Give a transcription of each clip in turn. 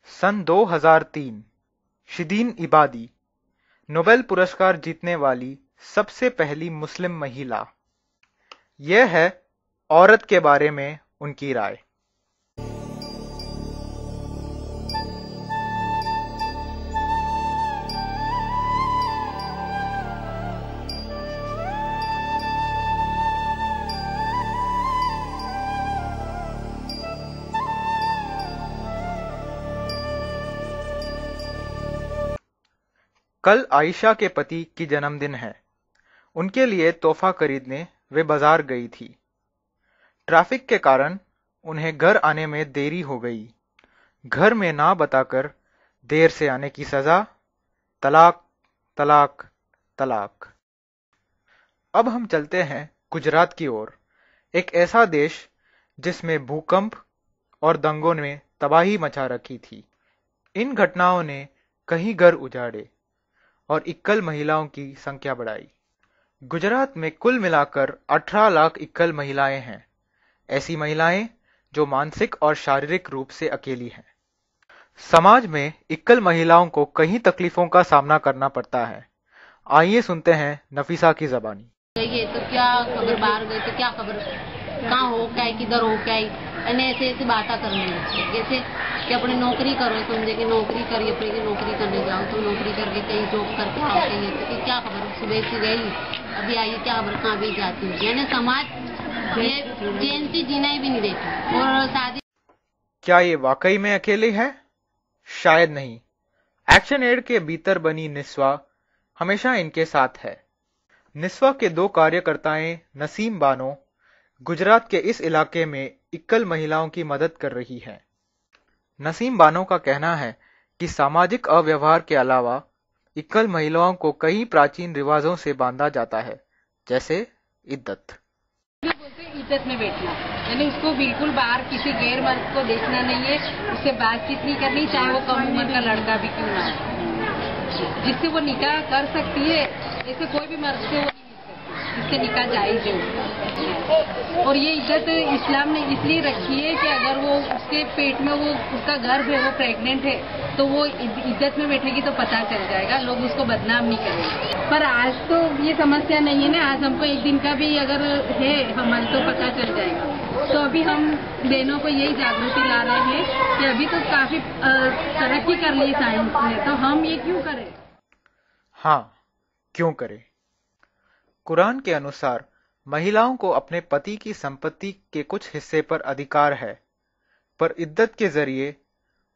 सन 2003 शिदीन इबादी Nobel पुरस्कार जीतने वाली सबसे पहली मुस्लिम महिला। यह है औरत के बारे में उनकी राय। कल आयशा के पति की जन्मदिन है। उनके लिए तोहफा खरीदने वे बाजार गई थी। ट्रैफिक के कारण उन्हें घर आने में देरी हो गई। घर में ना बताकर देर से आने की सजा, तलाक तलाक तलाक। अब हम चलते हैं गुजरात की ओर, एक ऐसा देश जिसमें भूकंप और दंगों ने तबाही मचा रखी थी। इन घटनाओं ने कई घर उजाड़े और इक्कल महिलाओं की संख्या बढ़ाई। गुजरात में कुल मिलाकर 18 लाख इक्कल महिलाएं हैं। ऐसी महिलाएं जो मानसिक और शारीरिक रूप से अकेली हैं। समाज में इक्कल महिलाओं को कई तकलीफों का सामना करना पड़ता है। आइए सुनते हैं नफीसा की जबानी। ये तो क्या खबर, बाहर गए तो क्या खबर, कहाँ हो क्या है, किधर हो क्या है, ऐसे ऐसे बातें करने लगते हैं। जैसे कि अपनी नौकरी करो, समझे कि नौकरी करिए, अपनी नौकरी करने जाओ तो नौकरी करके कहीं जॉब करके आओ, कहीं तो क्या खबर, सुबह से गई अभी आई, क्या खबर कहाँ भी जाती है। यानी समाज ये चैन से जीना भी नहीं देती। और शादी, क्या ये वाकई में अकेले है? शायद नहीं। एक्शन एड के भीतर बनी निस्वा हमेशा इनके साथ है। निस्वा के दो कार्यकर्ताएं नसीम बानो गुजरात के इस इलाके में इक्कल महिलाओं की मदद कर रही हैं। नसीम बानो का कहना है कि सामाजिक अव्यवहार के अलावा इक्कल महिलाओं को कई प्राचीन रिवाजों से बांधा जाता है, जैसे इद्दत। इज्जत में बैठना, यानी उसको बिल्कुल बाहर किसी गैर मर्द को देखना नहीं है, उससे बातचीत नहीं करनी, चाहे वो कम उम्र का लड़का भी क्यों ना हो। जिससे वो निकाह कर सकती है, ऐसे कोई भी मर्द से वो इससे निकाह जायज है। और ये इज्जत इस्लाम ने इसलिए रखी है कि अगर वो उसके पेट में वो उसका गर्भ है, वो प्रेग्नेंट है, तो वो इज्जत में बैठेगी तो पता चल जाएगा, लोग उसको बदनाम नहीं करेंगे। पर आज तो ये समस्या नहीं है ना, आज हमको एक दिन का भी अगर है हमारे तो पता चल जाएगा। तो अभी हम बहनों को यही जागृति ला रहे हैं कि अभी तो काफी तरक्की कर ली साइंस ने, तो हम ये क्यों करें। हाँ, क्यों करें। कुरान के अनुसार महिलाओं को अपने पति की संपत्ति के कुछ हिस्से पर अधिकार है, पर इद्दत के जरिए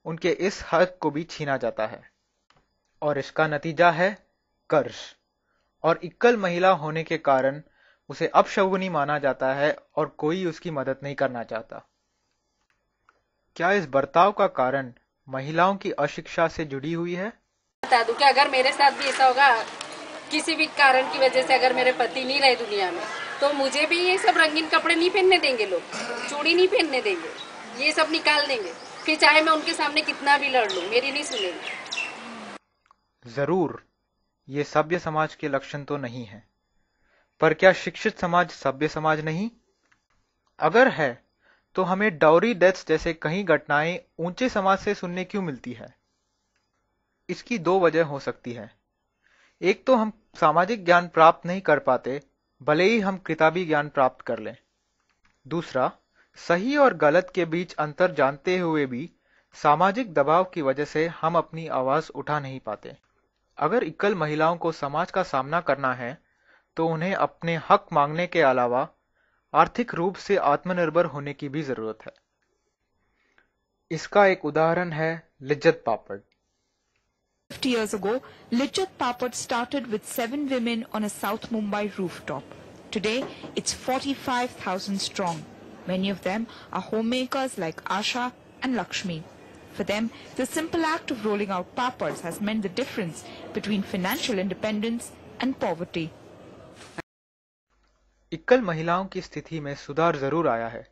उनके इस हक को भी छीना जाता है और इसका नतीजा है कर्ज। और इक्कल महिला होने के कारण उसे अपशगुनी माना जाता है और कोई उसकी मदद नहीं करना चाहता। क्या इस बर्ताव का कारण महिलाओं की अशिक्षा से जुड़ी हुई है? बता दूं कि अगर मेरे साथ भी ऐसा होगा, किसी भी कारण की वजह से अगर मेरे पति नहीं रहे दुनिया में, तो मुझे भी ये सब रंगीन कपड़े नहीं पहनने देंगे, लोग चूड़ी नहीं पहनने देंगे, ये सब निकाल देंगे। फिर चाहे मैं उनके सामने कितना भी लड़ लूं, मेरी नहीं सुनेंगे। जरूर, ये सभ्य समाज के लक्षण तो नहीं है, पर क्या शिक्षित समाज सभ्य समाज नहीं? अगर है तो हमें डाउरी डेथ्स जैसे कई घटनाएं ऊंचे समाज से सुनने क्यों मिलती है? इसकी दो वजह हो सकती है। एक तो हम सामाजिक ज्ञान प्राप्त नहीं कर पाते, भले ही हम किताबी ज्ञान प्राप्त कर लें। दूसरा, सही और गलत के बीच अंतर जानते हुए भी सामाजिक दबाव की वजह से हम अपनी आवाज उठा नहीं पाते। अगर इक्कल महिलाओं को समाज का सामना करना है तो उन्हें अपने हक मांगने के अलावा आर्थिक रूप से आत्मनिर्भर होने की भी जरूरत है। इसका एक उदाहरण है लिज्जत पापड़। 50 years ago, Lijjat Papad started with 7 women on a South Mumbai rooftop. Today, it's 45,000 strong. Many of them are homemakers like Asha and Lakshmi. For them, the simple act of rolling out papads has meant the difference between financial independence and poverty. इक्कल महिलाओं की स्थिति में सुधार जरूर आया है।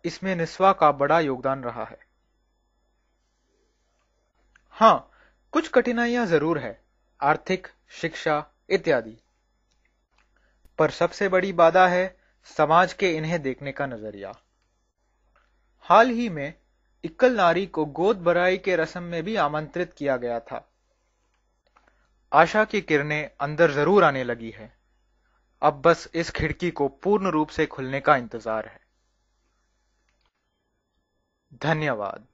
इसमें निस्वा का बड़ा योगदान रहा है। हाँ, कुछ कठिनाइयां जरूर है, आर्थिक, शिक्षा इत्यादि, पर सबसे बड़ी बाधा है समाज के इन्हें देखने का नजरिया। हाल ही में इक्कल नारी को गोद भराई के रस्म में भी आमंत्रित किया गया था। आशा की किरणें अंदर जरूर आने लगी है। अब बस इस खिड़की को पूर्ण रूप से खुलने का इंतजार है। धन्यवाद।